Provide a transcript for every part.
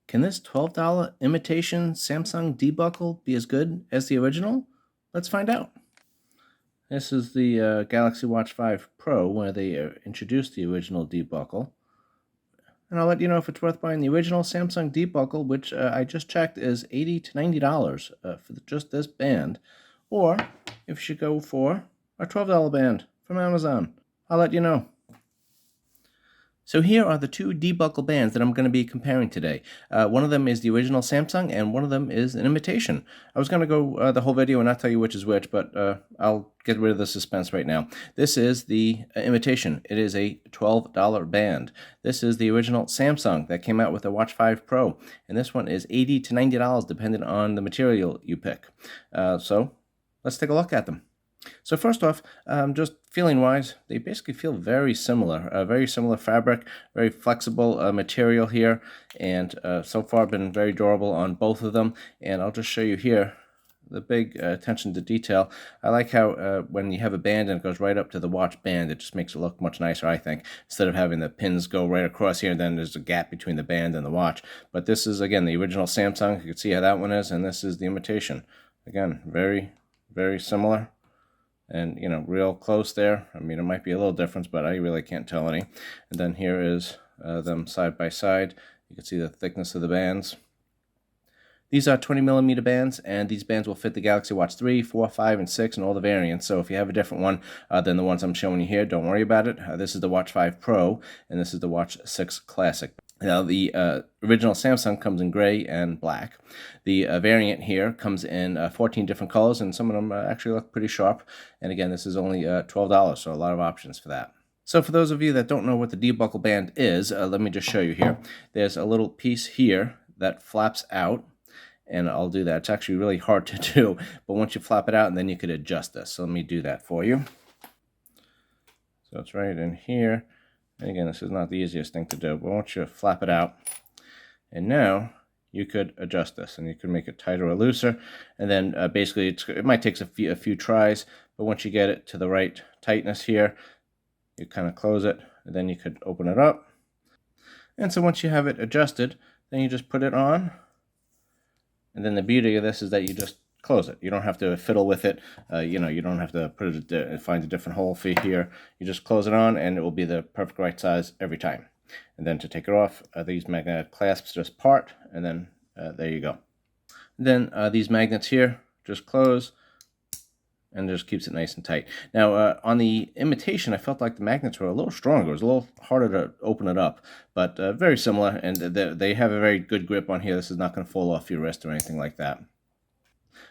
Can this $12 imitation Samsung D-buckle be as good as the original? Let's find out. This is the Galaxy Watch 5 Pro where they introduced the original D-buckle. And I'll let you know if it's worth buying the original Samsung D-buckle, which I just checked is $80 to $90 for just this band, or if you should go for a $12 band from Amazon. I'll let you know. So here are the two D-buckle bands that I'm going to be comparing today. One of them is the original Samsung, and one of them is an imitation. I was going to go the whole video and not tell you which is which, but I'll get rid of the suspense right now. This is the imitation. It is a $12 band. This is the original Samsung that came out with the Watch 5 Pro, and this one is $80 to $90 depending on the material you pick. So let's take a look at them. So first off, just feeling-wise, they basically feel very similar. Very similar fabric, very flexible material here, and so far been very durable on both of them. And I'll just show you here the big attention to detail. I like how when you have a band and it goes right up to the watch band, it just makes it look much nicer, I think, instead of having the pins go right across here and then there's a gap between the band and the watch. But this is, again, the original Samsung. You can see how that one is, and this is the imitation. Again, very, very similar. And, you know, real close there. I mean, it might be a little difference, but I really can't tell any. And then here is them side by side. You can see the thickness of the bands. These are 20mm bands, and these bands will fit the Galaxy Watch 3, 4, 5, and 6, and all the variants. So if you have a different one than the ones I'm showing you here, don't worry about it. This is the Watch 5 Pro, and this is the Watch 6 Classic. Now, the original Samsung comes in gray and black. The variant here comes in 14 different colors, and some of them actually look pretty sharp. And again, this is only $12, so a lot of options for that. So for those of you that don't know what the D-buckle band is, let me just show you here. There's a little piece here that flaps out, and I'll do that. It's actually really hard to do, but once you flap it out, and then you could adjust this. So let me do that for you. So it's right in here. And again, this is not the easiest thing to do, but once you flap it out, and now you could adjust this, and you can make it tighter or looser, and then basically it might take a few tries, but once you get it to the right tightness here, you kind of close it, and then you could open it up. And so once you have it adjusted, then you just put it on, and then the beauty of this is that you just close it. You don't have to fiddle with it. You know, you don't have to put it, find a different hole for here. You just close it on, and it will be the perfect right size every time. And then to take it off, these magnetic clasps just part, and then there you go. And then these magnets here just close, and just keeps it nice and tight. Now, on the imitation, I felt like the magnets were a little stronger. It was a little harder to open it up, but very similar, and they have a very good grip on here. This is not going to fall off your wrist or anything like that.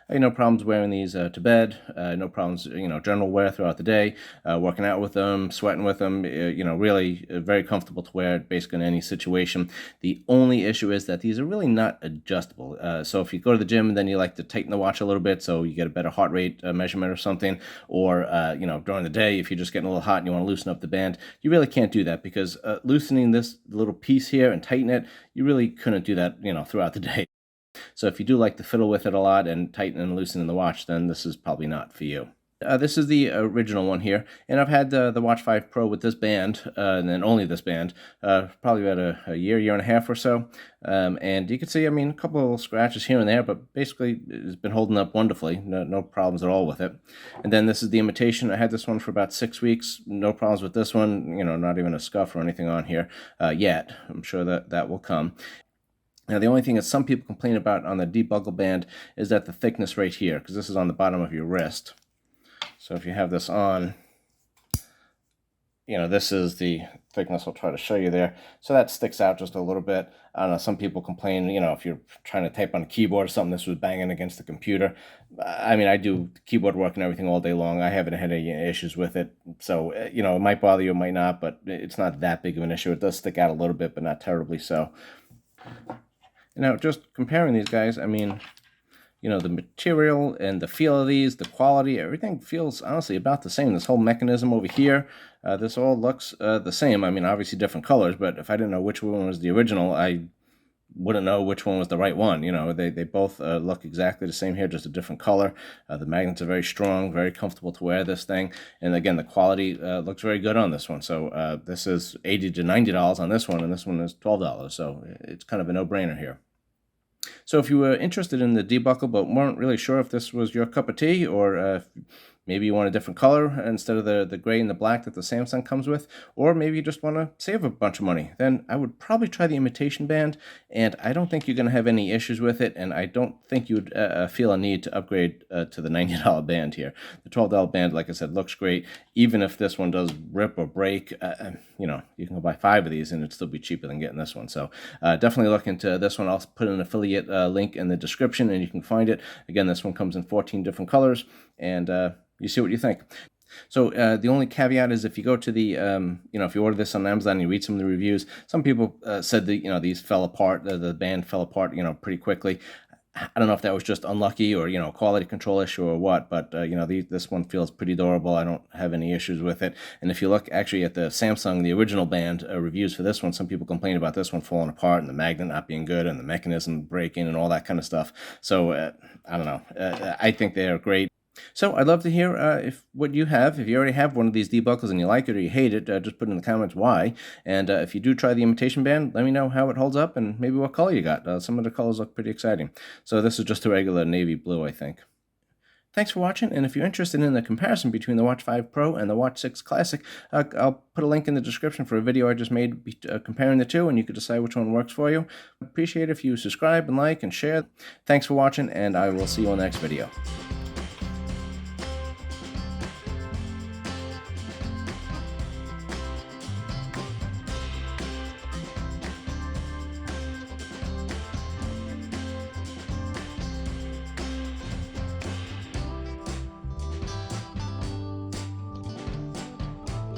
No problems wearing these to bed, no problems, general wear throughout the day, working out with them, sweating with them, really very comfortable to wear basically in any situation. The only issue is that these are really not adjustable. So if you go to the gym and then you like to tighten the watch a little bit so you get a better heart rate measurement or something, or, during the day, if you're just getting a little hot and you want to loosen up the band, you really can't do that because loosening this little piece here and tighten it, you really couldn't do that, throughout the day. So if you do like to fiddle with it a lot and tighten and loosen in the watch, then this is probably not for you. This is the original one here, and I've had the Watch 5 Pro with this band, and then only this band, probably about a year and a half or so. And you can see, a couple of scratches here and there, but basically it's been holding up wonderfully. No problems at all with it. And then this is the imitation. I had this one for about 6 weeks. No problems with this one. Not even a scuff or anything on here yet. I'm sure that will come. Now, the only thing that some people complain about on the D-buckle band is that the thickness right here, because this is on the bottom of your wrist. So if you have this on, this is the thickness. I'll try to show you there. So that sticks out just a little bit. I don't know, some people complain, if you're trying to type on a keyboard or something, this was banging against the computer. I do keyboard work and everything all day long. I haven't had any issues with it. So, it might bother you, it might not, but it's not that big of an issue. It does stick out a little bit, but not terribly so. Now, just comparing these guys, the material and the feel of these, the quality, everything feels honestly about the same. This whole mechanism over here, this all looks the same. Obviously different colors, but if I didn't know which one was the original, I wouldn't know which one was the right one. They both look exactly the same here, just a different color. The magnets are very strong, very comfortable to wear this thing. And again, the quality looks very good on this one. So this is $80 to $90 on this one, and this one is $12. So it's kind of a no-brainer here. So if you were interested in the debuckle but weren't really sure if this was your cup of tea, or maybe you want a different color instead of the gray and the black that the Samsung comes with, or maybe you just want to save a bunch of money, then I would probably try the imitation band, and I don't think you're going to have any issues with it, and I don't think you'd feel a need to upgrade to the $90 band here. The $12 band, like I said, looks great. Even if this one does rip or break, you can go buy 5 of these and it'd still be cheaper than getting this one. So definitely look into this one. I'll put an affiliate link in the description and you can find it. Again, this one comes in 14 different colors, and you see what you think. So the only caveat is if you go to the, if you order this on Amazon and you read some of the reviews, some people said that, these fell apart, the band fell apart, pretty quickly. I don't know if that was just unlucky or, quality control issue or what, but, this one feels pretty durable. I don't have any issues with it. And if you look actually at the Samsung, the original band reviews for this one, some people complain about this one falling apart and the magnet not being good and the mechanism breaking and all that kind of stuff. So, I don't know. I think they are great. So I'd love to hear if you already have one of these debuckles and you like it or you hate it, just put in the comments why. And if you do try the imitation band, let me know how it holds up and maybe what color you got. Some of the colors look pretty exciting. So this is just a regular navy blue, I think. Thanks for watching, and if you're interested in the comparison between the Watch 5 Pro and the Watch 6 Classic, I'll put a link in the description for a video I just made comparing the two, and you can decide which one works for you. Appreciate it if you subscribe and like and share. Thanks for watching, and I will see you on the next video.